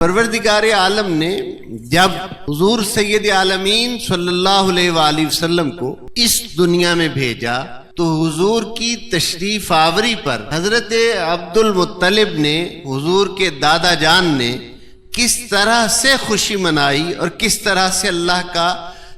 پروردگار عالم نے جب حضور سید عالمین صلی اللہ علیہ وآلہ وسلم کو اس دنیا میں بھیجا تو حضور کی تشریف آوری پر حضرت عبد المطلب نے، حضور کے دادا جان نے کس طرح سے خوشی منائی اور کس طرح سے اللہ کا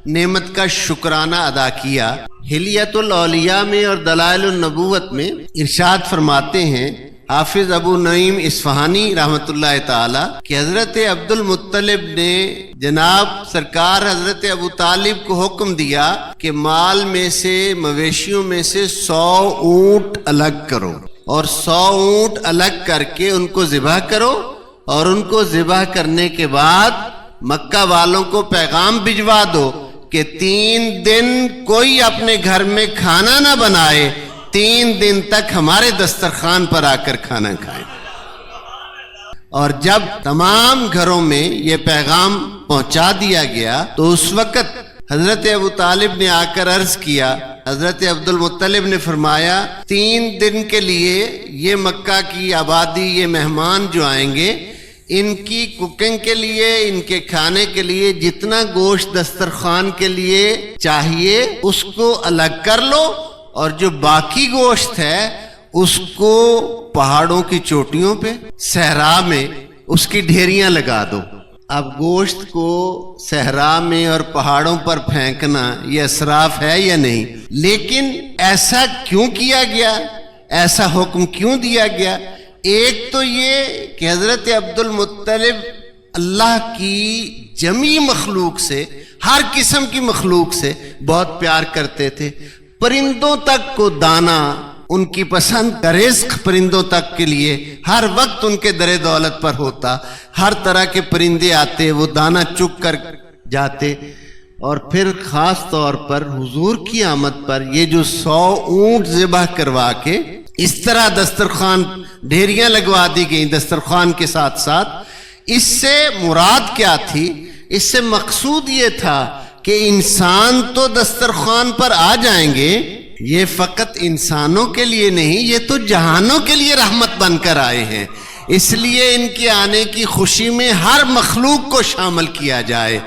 نعمت کا شکرانہ ادا کیا۔ حلیۃ الاولیاء میں اور دلائل النبوت میں ارشاد فرماتے ہیں حافظ ابو نعیم اصفہانی رحمۃ اللہ تعالی کہ حضرت عبد المطلب نے جناب سرکار حضرت ابو طالب کو حکم دیا کہ مال میں سے، مویشیوں میں سے 100 اونٹ الگ کرو اور 100 اونٹ الگ کر کے ان کو ذبح کرو، اور ان کو ذبح کرنے کے بعد مکہ والوں کو پیغام بھجوا دو کہ 3 دن کوئی اپنے گھر میں کھانا نہ بنائے، 3 دن تک ہمارے دسترخوان پر آ کر کھانا کھائیں۔ اور جب تمام گھروں میں یہ پیغام پہنچا دیا گیا تو اس وقت حضرت ابو طالب نے آ کر عرض کیا، حضرت عبد المطلب نے فرمایا 3 دن کے لیے یہ مکہ کی آبادی، یہ مہمان جو آئیں گے، ان کی کوکنگ کے لیے، ان کے کھانے کے لیے جتنا گوشت دسترخوان کے لیے چاہیے اس کو الگ کر لو، اور جو باقی گوشت ہے اس کو پہاڑوں کی چوٹیوں پہ، صحرا میں اس کی ڈھیریاں لگا دو۔ اب گوشت کو صحرا میں اور پہاڑوں پر پھینکنا یہ اسراف ہے یا نہیں؟ لیکن ایسا کیوں کیا گیا؟ ایسا حکم کیوں دیا گیا؟ ایک تو یہ کہ حضرت عبد المطلب اللہ کی جمی مخلوق سے، ہر قسم کی مخلوق سے بہت پیار کرتے تھے۔ پرندوں تک کو دانا ان کی پسند کا رزق پرندوں تک کے لیے ہر وقت ان کے در دولت پر ہوتا، ہر طرح کے پرندے آتے، وہ دانا چگ کر جاتے۔ اور پھر خاص طور پر حضور کی آمد پر یہ جو 100 اونٹ ذبح کروا کے اس طرح دسترخوان ڈھیریاں لگوا دی گئیں دسترخوان کے ساتھ ساتھ، اس سے مراد کیا تھی؟ اس سے مقصود یہ تھا کہ انسان تو دسترخوان پر آ جائیں گے، یہ فقط انسانوں کے لیے نہیں، یہ تو جہانوں کے لیے رحمت بن کر آئے ہیں، اس لیے ان کے آنے کی خوشی میں ہر مخلوق کو شامل کیا جائے۔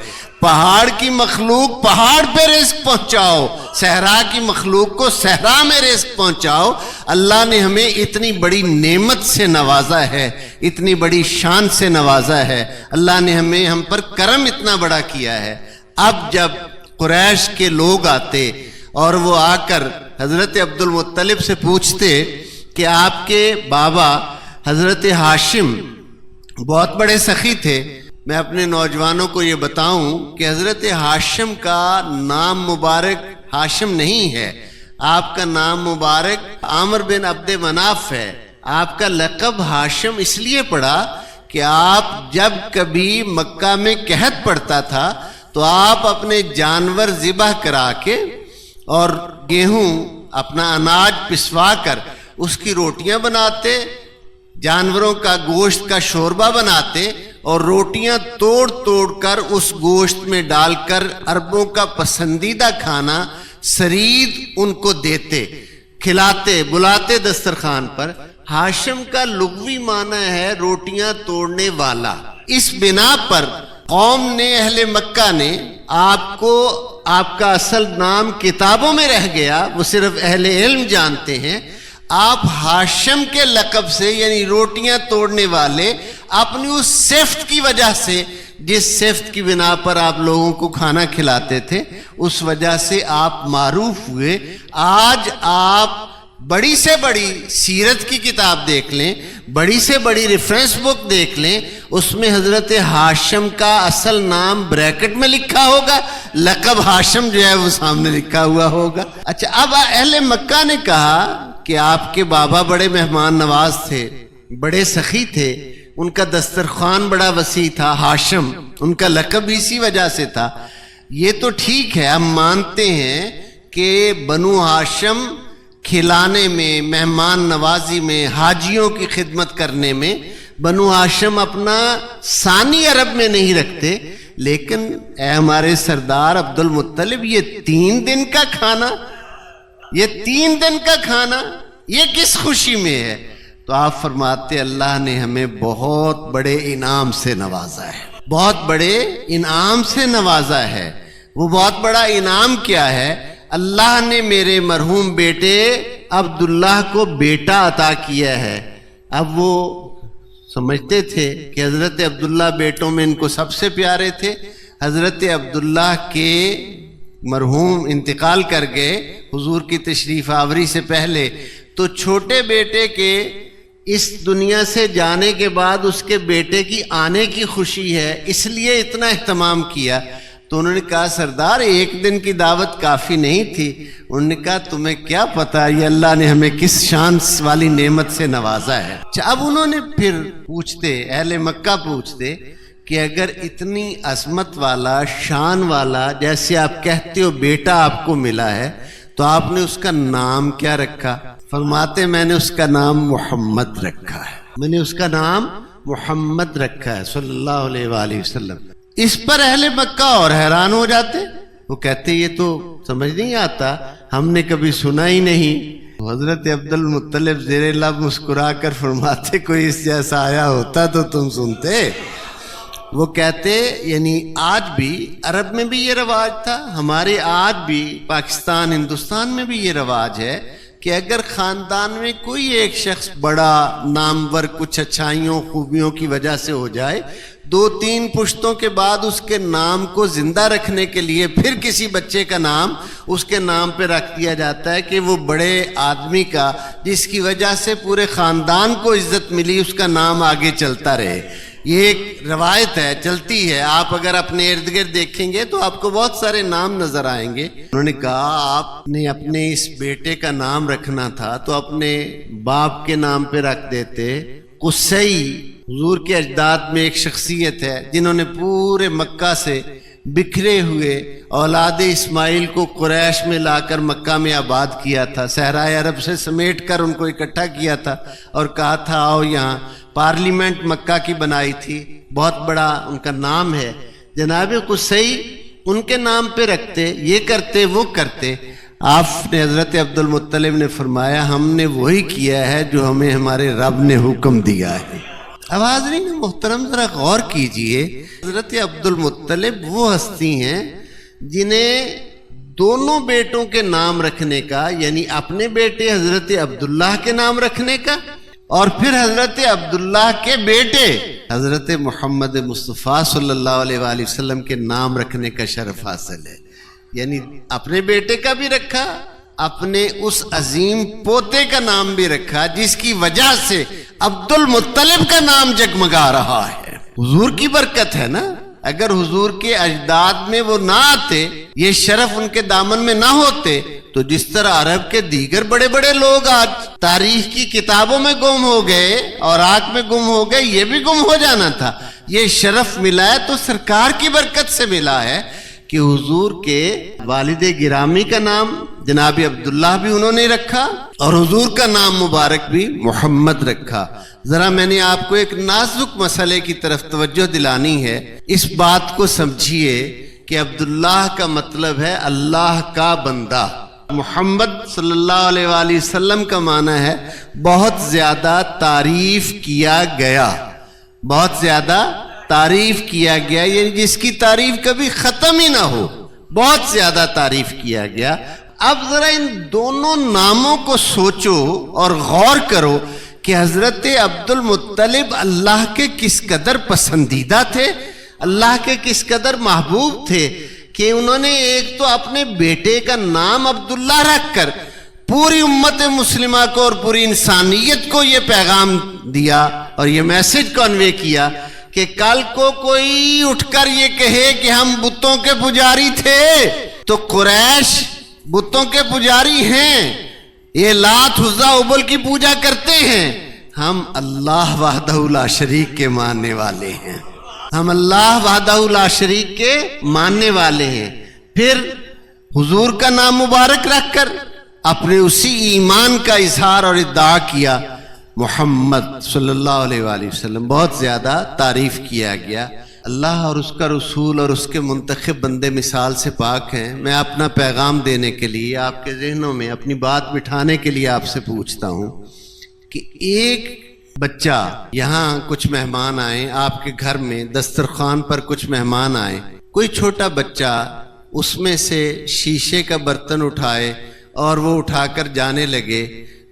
پہاڑ کی مخلوق پہاڑ پہ رزق پہنچاؤ، صحرا کی مخلوق کو صحرا میں رزق پہنچاؤ۔ اللہ نے ہمیں اتنی بڑی نعمت سے نوازا ہے، اتنی بڑی شان سے نوازا ہے، اللہ نے ہم پر کرم اتنا بڑا کیا ہے۔ اب جب قریش کے لوگ آتے اور وہ آ کر حضرت عبد المطلب سے پوچھتے کہ آپ کے بابا حضرت ہاشم بہت بڑے سخی تھے، میں اپنے نوجوانوں کو یہ بتاؤں کہ حضرت ہاشم کا نام مبارک ہاشم نہیں ہے، آپ کا نام مبارک عامر بن عبد مناف ہے۔ آپ کا لقب ہاشم اس لیے پڑا کہ آپ جب کبھی مکہ میں قحط پڑتا تھا تو آپ اپنے جانور ذبح کرا کے اور گیہوں اپنا اناج پسوا کر اس کی روٹیاں بناتے، جانوروں کا گوشت کا شوربہ بناتے اور روٹیاں توڑ توڑ کر اس گوشت میں ڈال کر عربوں کا پسندیدہ کھانا سرید ان کو دیتے، کھلاتے، بلاتے دسترخوان پر۔ ہاشم کا لغوی معنی ہے روٹیاں توڑنے والا۔ اس بنا پر قوم نے، اہل مکہ نے آپ کو، آپ کا اصل نام کتابوں میں رہ گیا، وہ صرف اہل علم جانتے ہیں۔ آپ ہاشم کے لقب سے، یعنی روٹیاں توڑنے والے، اپنی اس صفت کی وجہ سے، جس صفت کی بنا پر آپ لوگوں کو کھانا کھلاتے تھے، اس وجہ سے آپ معروف ہوئے۔ آج آپ بڑی سے بڑی سیرت کی کتاب دیکھ لیں، بڑی سے بڑی ریفرنس بک دیکھ لیں، اس میں حضرت ہاشم کا اصل نام بریکٹ میں لکھا ہوگا، لقب ہاشم جو ہے وہ سامنے لکھا ہوا ہوگا۔ اچھا، اب اہل مکہ نے کہا کہ آپ کے بابا بڑے مہمان نواز تھے، بڑے سخی تھے، ان کا دسترخوان بڑا وسیع تھا، ہاشم ان کا لقب اسی وجہ سے تھا۔ یہ تو ٹھیک ہے، ہم مانتے ہیں کہ بنو ہاشم کھلانے میں، مہمان نوازی میں، حاجیوں کی خدمت کرنے میں بنو ہاشم اپنا ثانی عرب میں نہیں رکھتے، لیکن اے ہمارے سردار عبد المطلب، یہ 3 دن کا کھانا، یہ 3 دن کا کھانا، یہ کس خوشی میں ہے؟ تو آپ فرماتے اللہ نے ہمیں بہت بڑے انعام سے نوازا ہے، بہت بڑے انعام سے نوازا ہے۔ وہ بہت بڑا انعام کیا ہے؟ اللہ نے میرے مرحوم بیٹے عبداللہ کو بیٹا عطا کیا ہے۔ اب وہ سمجھتے تھے کہ حضرت عبداللہ بیٹوں میں ان کو سب سے پیارے تھے۔ حضرت عبداللہ کے مرحوم انتقال کر گئے حضور کی تشریف آوری سے پہلے، تو چھوٹے بیٹے کے اس دنیا سے جانے کے بعد اس کے بیٹے کی آنے کی خوشی ہے، اس لیے اتنا اہتمام کیا۔ تو انہوں نے کہا سردار ایک دن کی دعوت کافی نہیں تھی۔ انہوں نے کہا تمہیں کیا پتا یہ اللہ نے ہمیں کس شان والی نعمت سے نوازا ہے۔ اب انہوں نے پھر پوچھتے، اہل مکہ پوچھتے کہ اگر اتنی عظمت والا شان والا جیسے آپ کہتے ہو بیٹا آپ کو ملا ہے تو آپ نے اس کا نام کیا رکھا؟ فرماتے میں نے اس کا نام محمد رکھا ہے، میں نے اس کا نام محمد رکھا ہے صلی اللہ علیہ وآلہ وسلم۔ اس پر اہل مکہ اور حیران ہو جاتے، وہ کہتے یہ تو سمجھ نہیں آتا، ہم نے کبھی سنا ہی نہیں۔ حضرت عبد المطلب زیر لب مسکرا کر فرماتے کوئی اس جیسا آیا ہوتا تو تم سنتے۔ وہ کہتے یعنی آج بھی عرب میں بھی یہ رواج تھا، ہمارے آج بھی پاکستان ہندوستان میں بھی یہ رواج ہے کہ اگر خاندان میں کوئی ایک شخص بڑا نامور کچھ اچھائیوں خوبیوں کی وجہ سے ہو جائے، 2-3 پشتوں کے بعد اس کے نام کو زندہ رکھنے کے لیے پھر کسی بچے کا نام اس کے نام پہ رکھ دیا جاتا ہے کہ وہ بڑے آدمی کا جس کی وجہ سے پورے خاندان کو عزت ملی اس کا نام آگے چلتا رہے۔ یہ ایک روایت ہے، چلتی ہے۔ آپ اگر اپنے ارد گرد دیکھیں گے تو آپ کو بہت سارے نام نظر آئیں گے۔ انہوں نے کہا آپ نے اپنے اس بیٹے کا نام رکھنا تھا تو اپنے باپ کے نام پہ رکھ دیتے۔ قصی حضور کے اجداد میں ایک شخصیت ہے جنہوں نے پورے مکہ سے بکھرے ہوئے اولاد اسماعیل کو قریش میں لا کر مکہ میں آباد کیا تھا، صحرائے عرب سے سمیٹ کر ان کو اکٹھا کیا تھا اور کہا تھا آؤ یہاں، پارلیمنٹ مکہ کی بنائی تھی، بہت بڑا ان کا نام ہے۔ جناب قصی ان کے نام پہ رکھتے، یہ کرتے وہ کرتے۔ آپ نے حضرت عبد المطلب نے فرمایا ہم نے وہی کیا ہے جو ہمیں ہمارے رب نے حکم دیا ہے۔ اب حاضرین محترم ذرا غور کیجئے، حضرت عبد المطلب وہ ہستی ہیں جنہیں دونوں بیٹوں کے نام رکھنے کا، یعنی اپنے بیٹے حضرت عبداللہ کے نام رکھنے کا اور پھر حضرت عبداللہ کے بیٹے حضرت محمد مصطفیٰ صلی اللہ علیہ وآلہ وسلم کے نام رکھنے کا شرف حاصل ہے۔ یعنی اپنے بیٹے کا بھی رکھا، اپنے اس عظیم پوتے کا نام بھی رکھا جس کی وجہ سے عبد المطلب کا نام جگمگا رہا ہے۔ حضور کی برکت ہے نا، اگر حضور کے اجداد میں وہ نہ آتے، یہ شرف ان کے دامن میں نہ ہوتے تو جس طرح عرب کے دیگر بڑے بڑے لوگ آج تاریخ کی کتابوں میں گم ہو گئے اور آگ میں گم ہو گئے، یہ بھی گم ہو جانا تھا۔ یہ شرف ملا ہے تو سرکار کی برکت سے ملا ہے کہ حضور کے والد گرامی کا نام جناب عبداللہ بھی انہوں نے رکھا اور حضور کا نام مبارک بھی محمد رکھا۔ ذرا میں نے آپ کو ایک نازک مسئلے کی طرف توجہ دلانی ہے، اس بات کو سمجھیے کہ عبداللہ کا مطلب ہے اللہ کا بندہ۔ محمد صلی اللہ علیہ وآلہ وسلم کا معنی ہے بہت زیادہ تعریف کیا گیا، بہت زیادہ تعریف کیا گیا، یعنی جس کی تعریف کبھی ختم ہی نہ ہو، بہت زیادہ تعریف کیا گیا۔ اب ذرا ان دونوں ناموں کو سوچو اور غور کرو کہ حضرت عبد المطلب اللہ کے کس قدر پسندیدہ تھے، اللہ کے کس قدر محبوب تھے کہ انہوں نے ایک تو اپنے بیٹے کا نام عبداللہ رکھ کر پوری امت مسلمہ کو اور پوری انسانیت کو یہ پیغام دیا اور یہ میسج کنوے کیا کہ کل کو کوئی اٹھ کر یہ کہے کہ ہم بتوں کے پجاری تھے تو قریش بتوں کے پجاری ہیں، یہ لات عزا ابل کی پوجا کرتے ہیں، ہم اللہ وحدہ لا شریک کے ماننے والے ہیں، ہم اللہ وحدہ لا شریک کے ماننے والے ہیں۔ پھر حضور کا نام مبارک رکھ کر اپنے اسی ایمان کا اظہار اور ادعا کیا، محمد صلی اللہ علیہ وآلہ وسلم بہت زیادہ تعریف کیا گیا۔ اللہ اور اس کا رسول اور اس کے منتخب بندے مثال سے پاک ہیں۔ میں اپنا پیغام دینے کے لیے آپ کے ذہنوں میں اپنی بات بٹھانے کے لیے آپ سے پوچھتا ہوں کہ ایک بچہ، یہاں کچھ مہمان آئے آپ کے گھر میں، دسترخوان پر کچھ مہمان آئے، کوئی چھوٹا بچہ اس میں سے شیشے کا برتن اٹھائے اور وہ اٹھا کر جانے لگے،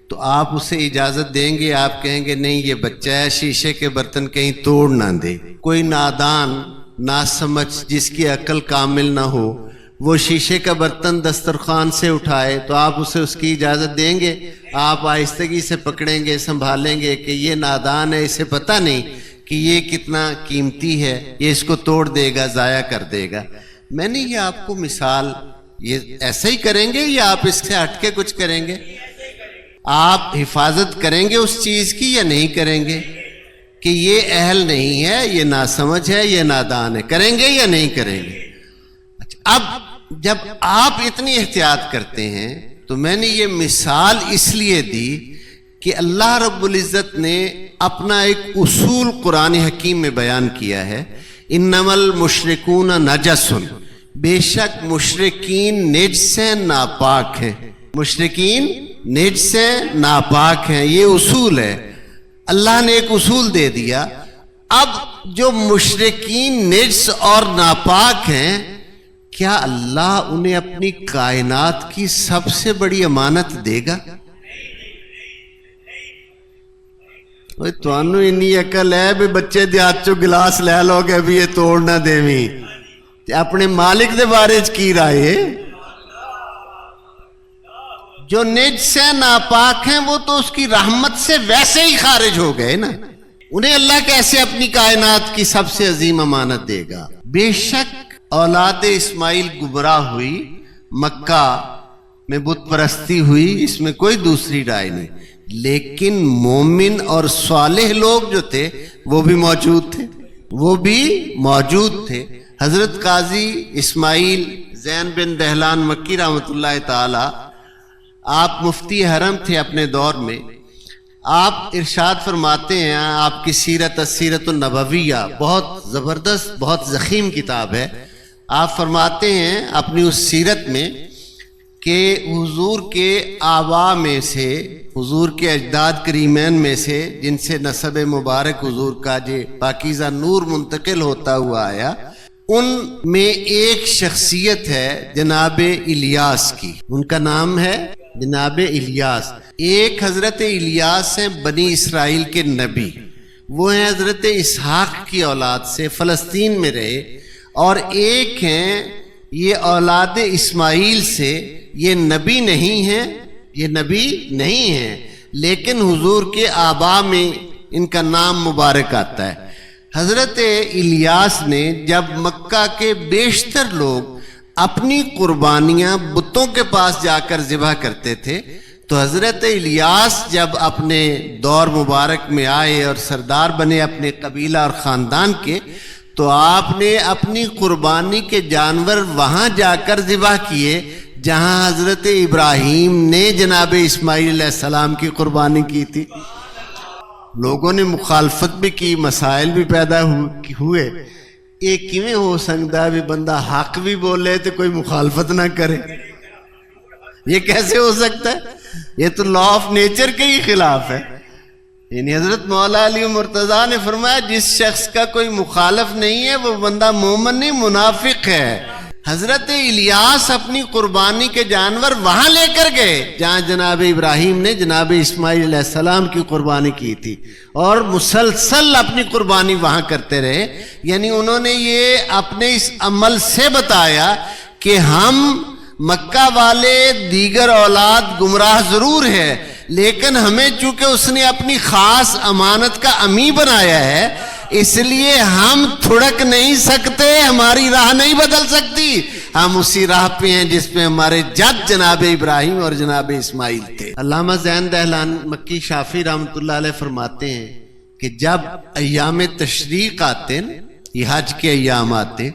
تو آپ اسے اجازت دیں گے؟ آپ کہیں گے نہیں یہ بچہ ہے، شیشے کے برتن کہیں توڑ نہ دے۔ کوئی نادان، ناسمجھ، جس کی عقل کامل نہ ہو، وہ شیشے کا برتن دسترخوان سے اٹھائے تو آپ اسے اس کی اجازت دیں گے؟ آپ آہستگی سے پکڑیں گے، سنبھالیں گے کہ یہ نادان ہے، اسے پتہ نہیں کہ یہ کتنا قیمتی ہے، یہ اس کو توڑ دے گا، ضائع کر دے گا۔ میں نے یہ آپ کو مثال، یہ ایسے ہی کریں گے یا آپ اس سے ہٹ کے کچھ کریں گے؟ آپ حفاظت کریں گے اس چیز کی یا نہیں کریں گے کہ یہ اہل نہیں ہے، یہ ناسمجھ ہے، یہ نادان ہے؟ کریں گے یا نہیں کریں گے؟ اب جب آپ اتنی احتیاط کرتے ہیں تو میں نے یہ مثال اس لیے دی کہ اللہ رب العزت نے اپنا ایک اصول قرآن حکیم میں بیان کیا ہے، انما المشرکون نجس، بے شک مشرکین نجس ہیں، ناپاک ہیں، مشرکین نجس ہیں، ناپاک ہیں، یہ اصول ہے۔ اللہ نے ایک اصول دے دیا۔ اب جو مشرکین نجس اور ناپاک ہیں، کیا اللہ انہیں اپنی کائنات کی سب سے بڑی امانت دے گا؟ تانوں انی عقل ہے بھی بچے دے ہاتھ چو گلاس لے لو گے بھی یہ توڑ نہ دیویں، اپنے مالک دے بارے چ کی رائے؟ جو نجس ہیں، ناپاک ہیں، وہ تو اس کی رحمت سے ویسے ہی خارج ہو گئے نا، انہیں اللہ کیسے اپنی کائنات کی سب سے عظیم امانت دے گا؟ بے شک اولاد اسماعیل گمراہ ہوئی، مکہ میں بت پرستی ہوئی، اس میں کوئی دوسری رائے نہیں، لیکن مومن اور صالح لوگ جو تھے وہ بھی موجود تھے، وہ بھی موجود تھے۔ حضرت قاضی اسماعیل زین بن دہلان مکی رحمۃ اللہ تعالی، آپ مفتی حرم تھے اپنے دور میں، آپ ارشاد فرماتے ہیں، آپ کی سیرت السیرت النبویہ بہت زبردست، بہت ضخیم کتاب ہے، آپ فرماتے ہیں اپنی اس سیرت میں کہ حضور کے آبا میں سے، حضور کے اجداد کریمین میں سے، جن سے نسب مبارک حضور کا جے پاکیزہ نور منتقل ہوتا ہوا آیا، ان میں ایک شخصیت ہے جناب الیاس کی، ان کا نام ہے جناب الیاس۔ ایک حضرت الیاس ہیں بنی اسرائیل کے نبی، وہ ہیں حضرت اسحاق کی اولاد سے، فلسطین میں رہے، اور ایک ہیں یہ اولاد اسماعیل سے، یہ نبی نہیں ہیں، یہ نبی نہیں ہیں، لیکن حضور کے آبا میں ان کا نام مبارک آتا ہے۔ حضرت الیاس نے جب مکہ کے بیشتر لوگ اپنی قربانیاں بتوں کے پاس جا کر ذبح کرتے تھے، تو حضرت الیاس جب اپنے دور مبارک میں آئے اور سردار بنے اپنے قبیلہ اور خاندان کے، تو آپ نے اپنی قربانی کے جانور وہاں جا کر ذبح کیے جہاں حضرت ابراہیم نے جناب اسماعیل علیہ السلام کی قربانی کی تھی۔ لوگوں نے مخالفت بھی کی، مسائل بھی پیدا ہوئے، یہ کیویں ہو سکتا ہے بھی بندہ حق بھی بولے تو کوئی مخالفت نہ کرے؟ یہ کیسے ہو سکتا ہے؟ یہ تو لا آف نیچر کے ہی خلاف ہے۔ یعنی حضرت مولا علی مرتضیٰ نے فرمایا جس شخص کا کوئی مخالف نہیں ہے وہ بندہ مومن نہیں، منافق ہے۔ حضرت الیاس اپنی قربانی کے جانور وہاں لے کر گئے جہاں جناب ابراہیم نے جناب اسماعیل علیہ السلام کی قربانی کی تھی، اور مسلسل اپنی قربانی وہاں کرتے رہے۔ یعنی انہوں نے یہ اپنے اس عمل سے بتایا کہ ہم مکہ والے دیگر اولاد گمراہ ضرور ہے، لیکن ہمیں چونکہ اس نے اپنی خاص امانت کا امی بنایا ہے، اس لیے ہم تھڑک نہیں سکتے، ہماری راہ نہیں بدل سکتی، ہم اسی راہ پہ ہیں جس پہ ہمارے جد جناب ابراہیم اور جناب اسماعیل تھے۔ علامہ زین دہلان مکی شافعی رحمۃ اللہ علیہ فرماتے ہیں کہ جب ایام تشریق آتے، یہ حج کے ایام آتے،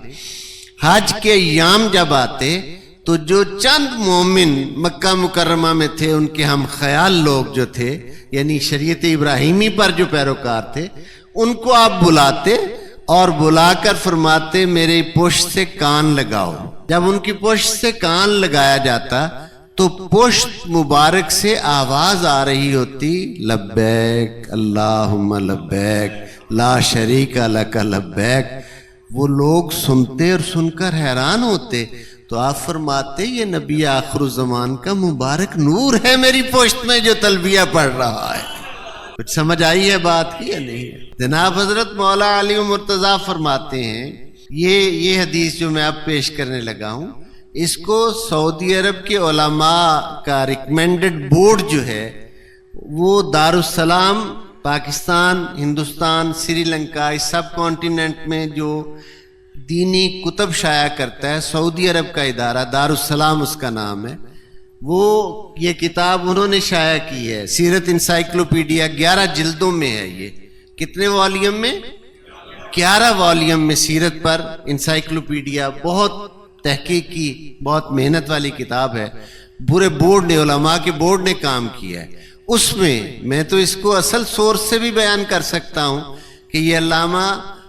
حج کے ایام جب آتے تو جو چند مومن مکہ مکرمہ میں تھے، ان کے ہم خیال لوگ جو تھے، یعنی شریعت ابراہیمی پر جو پیروکار تھے، ان کو آپ بلاتے اور بلا کر فرماتے میرے پشت سے کان لگاؤ۔ جب ان کی پشت سے کان لگایا جاتا تو پشت مبارک سے آواز آ رہی ہوتی لبیک اللہم لبیک لا شریک لک لبیک. وہ لوگ سنتے اور سن کر حیران ہوتے. تو آپ فرماتے یہ نبی آخر الزمان کا مبارک نور ہے میری پشت میں جو تلبیہ پڑھ رہا ہے. کچھ سمجھ آئی ہے بات کی یا نہیں؟ جناب حضرت مولا علی مرتضیٰ فرماتے ہیں یہ حدیث جو میں اب پیش کرنے لگا ہوں اس کو سعودی عرب کے علماء کا ریکمینڈڈ بورڈ جو ہے وہ دارالسلام پاکستان، ہندوستان، سری لنکا اس سب کانٹیننٹ میں جو دینی کتب شائع کرتا ہے، سعودی عرب کا ادارہ دارالسلام اس کا نام ہے، وہ یہ کتاب انہوں نے شائع کی ہے. سیرت انسائکلوپیڈیا 11 جلدوں میں ہے. یہ کتنے والیوم میں؟ 11 والیوم میں سیرت پر انسائکلوپیڈیا. بہت تحقیق کی، بہت محنت والی کتاب ہے. پورے بورڈ نے، علماء کے بورڈ نے کام کیا ہے. اس میں تو اس کو اصل سورس سے بھی بیان کر سکتا ہوں کہ یہ علامہ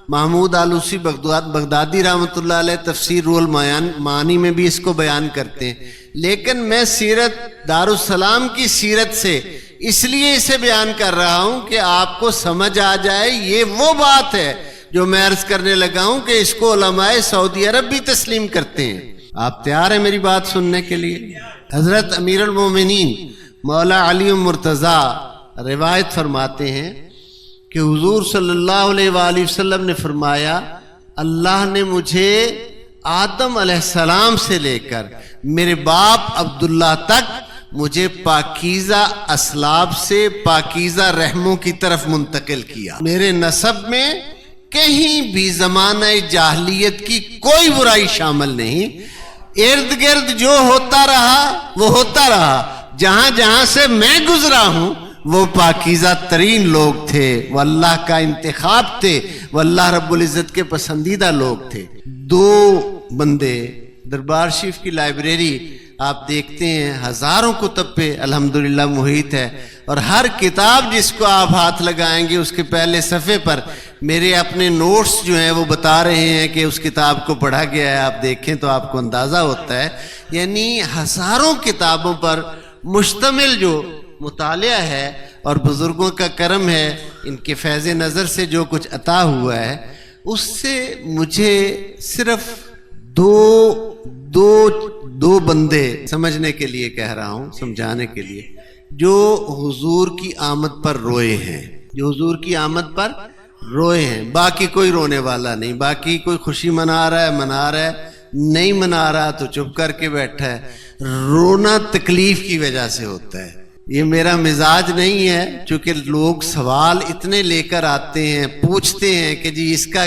محمود آلوسی بغدادی رحمۃ اللہ علیہ تفسیر روح المعانی میں بھی اس کو بیان کرتے ہیں. لیکن میں سیرت دارالسلام کی سیرت سے اس لیے اسے بیان کر رہا ہوں کہ آپ کو سمجھ آ جائے یہ وہ بات ہے جو میں عرض کرنے لگا ہوں کہ اس کو علماء سعودی عرب بھی تسلیم کرتے ہیں. آپ تیار ہیں میری بات سننے کے لیے؟ حضرت امیر المومنین مولا علی مرتضیٰ روایت فرماتے ہیں کہ حضور صلی اللہ علیہ وآلہ وسلم نے فرمایا اللہ نے مجھے آدم علیہ السلام سے لے کر میرے باپ عبداللہ تک مجھے پاکیزہ اسلاب سے پاکیزہ رحموں کی طرف منتقل کیا. میرے نسب میں کہیں بھی زمانہ جاہلیت کی کوئی برائی شامل نہیں. ارد گرد جو ہوتا رہا وہ ہوتا رہا. جہاں جہاں سے میں گزرا ہوں وہ پاکیزہ ترین لوگ تھے، وہ اللہ کا انتخاب تھے، وہ اللہ رب العزت کے پسندیدہ لوگ تھے. 2 بندے دربار شریف کی لائبریری آپ دیکھتے ہیں ہزاروں کتب پہ الحمدللہ محیط ہے، اور ہر کتاب جس کو آپ ہاتھ لگائیں گے اس کے پہلے صفحے پر میرے اپنے نوٹس جو ہیں وہ بتا رہے ہیں کہ اس کتاب کو پڑھا گیا ہے. آپ دیکھیں تو آپ کو اندازہ ہوتا ہے. یعنی ہزاروں کتابوں پر مشتمل جو مطالعہ ہے اور بزرگوں کا کرم ہے، ان کے فیض نظر سے جو کچھ عطا ہوا ہے اس سے مجھے صرف دو بندے سمجھنے کے لیے کہہ رہا ہوں، سمجھانے کے لیے، جو حضور کی آمد پر روئے ہیں، جو حضور کی آمد پر روئے ہیں. باقی کوئی رونے والا نہیں. باقی کوئی خوشی منا رہا ہے، نہیں منا رہا تو چپ کر کے بیٹھا ہے. رونا تکلیف کی وجہ سے ہوتا ہے. یہ میرا مزاج نہیں ہے، چونکہ لوگ سوال اتنے لے کر آتے ہیں، پوچھتے ہیں کہ جی اس کا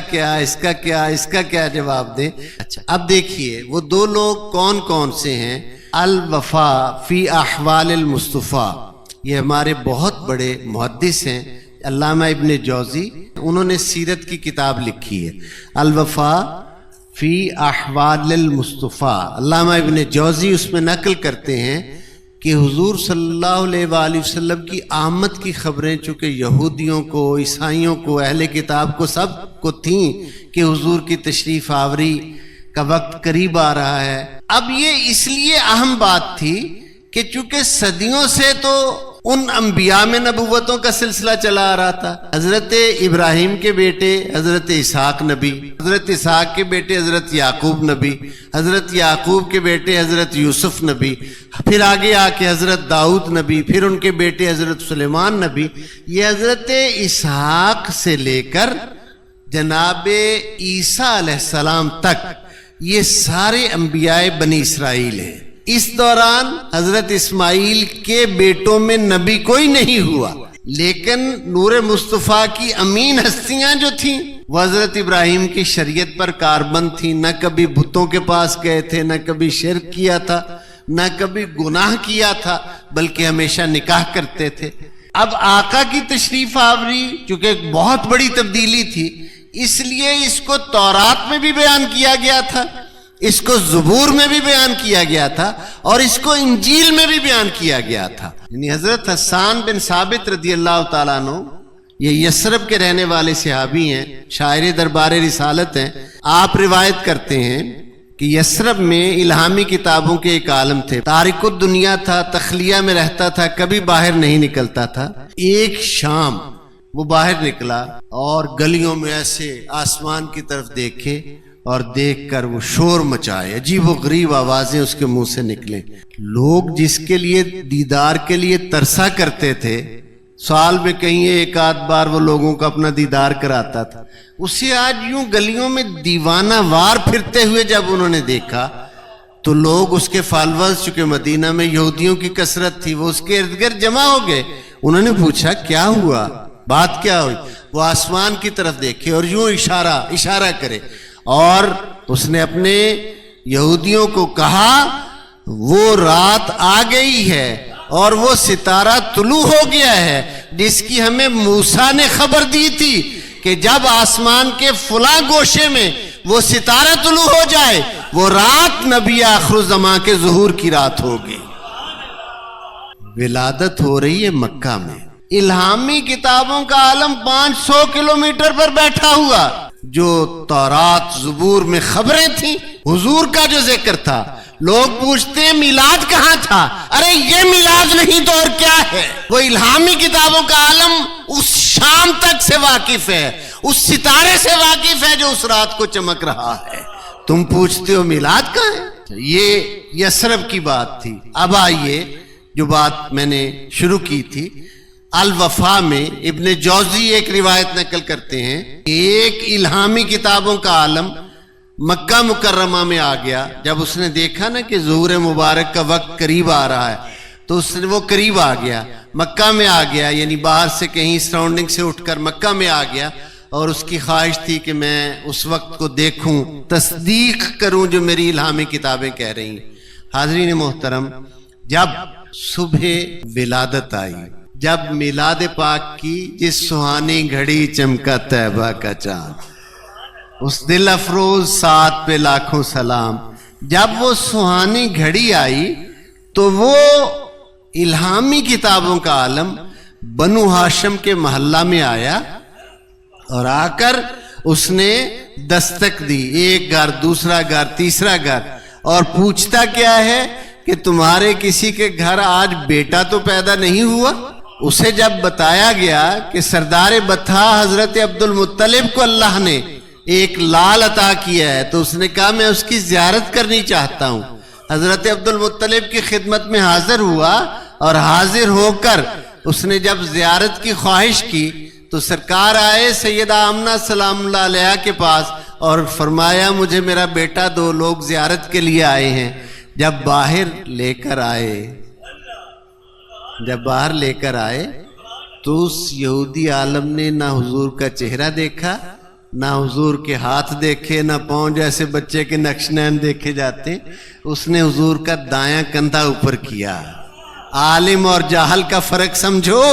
کیا جواب دیں. اچھا اب دیکھیے وہ 2 لوگ کون کون سے ہیں. الوفا فی احوال المصطفیٰ، یہ ہمارے بہت بڑے محدث ہیں علامہ ابن جوزی، انہوں نے سیرت کی کتاب لکھی ہے الوفا فی احوال المصطفیٰ. علامہ ابن جوزی اس میں نقل کرتے ہیں کہ حضور صلی اللہ علیہ وآلہ وسلم کی آمد کی خبریں چونکہ یہودیوں کو، عیسائیوں کو، اہل کتاب کو سب کو تھیں کہ حضور کی تشریف آوری کا وقت قریب آ رہا ہے. اب یہ اس لیے اہم بات تھی کہ چونکہ صدیوں سے تو ان انبیاء میں نبوتوں کا سلسلہ چلا آ رہا تھا. حضرت ابراہیم کے بیٹے حضرت اسحاق نبی، حضرت اسحاق کے بیٹے حضرت یعقوب نبی، حضرت یعقوب کے بیٹے حضرت یوسف نبی، پھر آگے آ کے حضرت داؤد نبی، پھر ان کے بیٹے حضرت سلیمان نبی. یہ حضرت اسحاق سے لے کر جناب عیسیٰ علیہ السلام تک یہ سارے انبیاء بنی اسرائیل ہیں. اس دوران حضرت اسماعیل کے بیٹوں میں نبی کوئی نہیں ہوا، لیکن نور مصطفیٰ کی امین ہستیاں جو تھیں وہ حضرت ابراہیم کی شریعت پر کاربند تھیں. نہ کبھی بتوں کے پاس گئے تھے، نہ کبھی شرک کیا تھا، نہ کبھی گناہ کیا تھا، بلکہ ہمیشہ نکاح کرتے تھے. اب آقا کی تشریف آوری چونکہ ایک بہت بڑی تبدیلی تھی، اس لیے اس کو تورات میں بھی بیان کیا گیا تھا، اس کو زبور میں بھی بیان کیا گیا تھا، اور اس کو انجیل میں بھی بیان کیا گیا تھا. یعنی حضرت حسان بن ثابت رضی اللہ تعالیٰ عنہ، یہ یثرب کے رہنے والے صحابی ہیں، شاعر دربار رسالت ہیں. آپ روایت کرتے ہیں کہ یثرب میں الہامی کتابوں کے ایک عالم تھے، تارک الدنیا تھا، تخلیہ میں رہتا تھا، کبھی باہر نہیں نکلتا تھا۔ ایک شام وہ باہر نکلا اور گلیوں میں ایسے آسمان کی طرف دیکھے اور دیکھ کر وہ شور مچائے، عجیب و غریب آوازیں اس کے منہ سے نکلیں۔ لوگ جس کے لیے دیدار کے لیے ترسا کرتے تھے، سال میں کہیں ایک آدھ بار وہ لوگوں کا اپنا دیدار کراتا تھا، اسے آج یوں گلیوں میں دیوانہ وار پھرتے ہوئے جب انہوں نے دیکھا تو لوگ اس کے فالورز، چونکہ مدینہ میں یہودیوں کی کثرت تھی، وہ اس کے ارد گرد جمع ہو گئے۔ انہوں نے پوچھا کیا ہوا، بات کیا ہوئی؟ وہ آسمان کی طرف دیکھے اور یوں اشارہ کرے، اور اس نے اپنے یہودیوں کو کہا وہ رات آ گئی ہے اور وہ ستارہ طلوع ہو گیا ہے جس کی ہمیں موسیٰ نے خبر دی تھی کہ جب آسمان کے فلاں گوشے میں وہ ستارہ طلوع ہو جائے وہ رات نبی آخر الزماں کے ظہور کی رات ہوگی۔ ولادت ہو رہی ہے مکہ میں، الہامی کتابوں کا عالم 500 کلومیٹر پر بیٹھا ہوا، جو تورات زبور میں خبریں تھیں، حضور کا جو ذکر تھا۔ لوگ پوچھتے ہیں میلاد کہاں تھا؟ ارے یہ میلاد نہیں تو اور کیا ہے؟ وہ الہامی کتابوں کا عالم اس شام تک سے واقف ہے، اس ستارے سے واقف ہے جو اس رات کو چمک رہا ہے۔ تم پوچھتے ہو میلاد کہاں ہے؟ یہ یثرب کی بات تھی۔ اب آئیے جو بات میں نے شروع کی تھی، الوفا میں ابن جوزی ایک روایت نقل کرتے ہیں، ایک الہامی کتابوں کا عالم مکہ مکرمہ میں آ گیا۔ جب اس نے دیکھا نا کہ ظہور مبارک کا وقت قریب آ رہا ہے تو اس نے وہ قریب آ گیا، مکہ میں آ گیا، یعنی باہر سے کہیں سراؤنڈنگ سے اٹھ کر مکہ میں آ گیا، اور اس کی خواہش تھی کہ میں اس وقت کو دیکھوں، تصدیق کروں جو میری الہامی کتابیں کہہ رہی ہیں۔ حاضرین محترم، جب صبح ولادت آئی، جب میلاد پاک کی جس سہانی گھڑی چمکا طیبہ کا چاند، اس دل افروز ساتھ پہ لاکھوں سلام، جب وہ سہانی گھڑی آئی تو وہ الہامی کتابوں کا عالم بنو ہاشم کے محلہ میں آیا، اور آ کر اس نے دستک دی، ایک گھر، دوسرا گھر، تیسرا گھر، اور پوچھتا کیا ہے کہ تمہارے کسی کے گھر آج بیٹا تو پیدا نہیں ہوا؟ اسے جب بتایا گیا کہ سردار بطحا حضرت عبد المطلب کو اللہ نے ایک لال عطا کیا ہے، تو اس نے کہا میں اس کی زیارت کرنی چاہتا ہوں۔ حضرت عبد المطلب کی خدمت میں حاضر ہوا، اور حاضر ہو کر اس نے جب زیارت کی خواہش کی تو سرکار آئے سیدہ آمنہ سلام اللہ علیہا کے پاس اور فرمایا مجھے میرا بیٹا 2 لوگ زیارت کے لیے آئے ہیں۔ جب باہر لے کر آئے تو اس یہودی عالم نے نہ حضور کا چہرہ دیکھا، نہ حضور کے ہاتھ دیکھے، نہ پاؤں جیسے بچے کے نقشنین دیکھے جاتے۔ اس نے حضور کا دایاں کندھا اوپر کیا۔ عالم اور جاہل کا فرق سمجھو،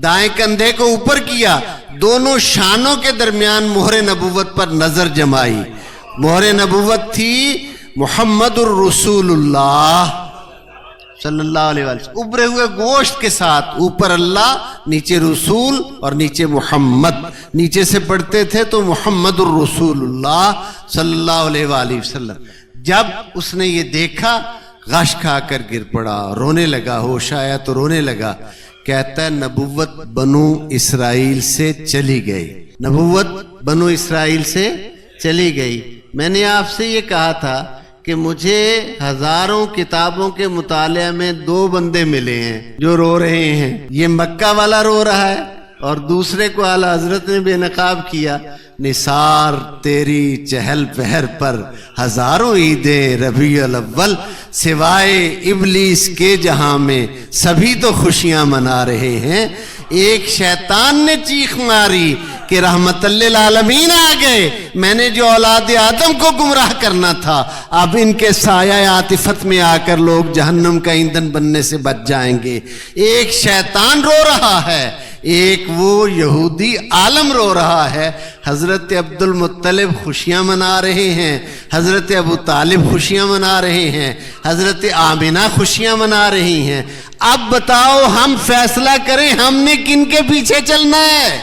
دائیں کندھے کو اوپر کیا، دونوں شانوں کے درمیان مہر نبوت پر نظر جمائی۔ مہر نبوت تھی محمد الرسول اللہ صلی اللہ علیہ وسلم، ابھرے ہوئے گوشت کے ساتھ، اوپر اللہ، نیچے رسول اور نیچے محمد، نیچے سے پڑھتے تھے تو محمد الرسول اللہ صلی اللہ علیہ وآلہ وسلم۔ جب اس نے یہ دیکھا غش کھا کر گر پڑا، رونے لگا، ہوش آیا تو رونے لگا۔ کہتا ہے نبوت بنو اسرائیل سے چلی گئی، نبوت بنو اسرائیل سے چلی گئی۔ میں نے آپ سے یہ کہا تھا کہ مجھے ہزاروں کتابوں کے مطالعہ میں 2 بندے ملے ہیں جو رو رہے ہیں، یہ مکہ والا رو رہا ہے اور دوسرے کو اعلیٰ حضرت نے بے نقاب کیا۔ نثار تیری چہل پہر پر ہزاروں عیدیں ربیع الاول، سوائے ابلیس کے جہاں میں سبھی تو خوشیاں منا رہے ہیں۔ ایک شیطان نے چیخ ماری کہ رحمت للعالمین آ گئے، میں نے جو اولاد آدم کو گمراہ کرنا تھا اب ان کے سایہ عاطفت میں آ کر لوگ جہنم کا ایندھن بننے سے بچ جائیں گے۔ ایک شیطان رو رہا ہے، ایک وہ یہودی عالم رو رہا ہے۔ حضرت عبد المطلب خوشیاں منا رہے ہیں، حضرت ابو طالب خوشیاں منا رہے ہیں، حضرت آمنہ خوشیاں منا رہی ہیں۔ اب بتاؤ ہم فیصلہ کریں ہم نے کن کے پیچھے چلنا ہے؟